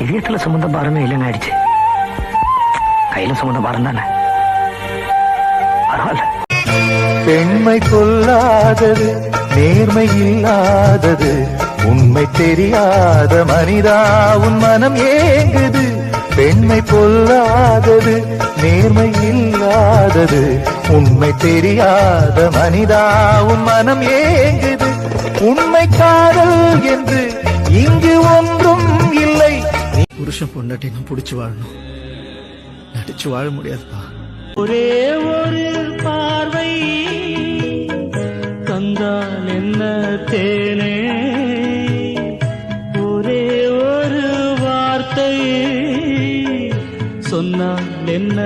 இதயத்துல சுமந்த பாரமே இல்லைன்னு ஆயிடுச்சு. கையில சுமந்த பாரம் தானே, பரவாயில்ல. பெண்மை கொல்லாதது, நேர்மை இல்லாதது, உண்மை தெரியாத மனிதா உன் மனம் ஏங்குது. பெண்மை பொல்லாதது, நேர்மை இல்லாதது, உண்மை தெரியாத மனிதா உன் மனம் ஏங்குது. உண்மை காதல் என்று இங்கு ஒன்றும் இல்லை. புருஷன் பொண்டாட்டி நான் புடிச்சு வாழணும், நடிச்சு வாழ முடியாதுப்பா. ஒரே ஒரு பார்வை தந்தால் என்ன தேனே, ஒரே ஒரு வார்த்தை சொன்னால் என்ன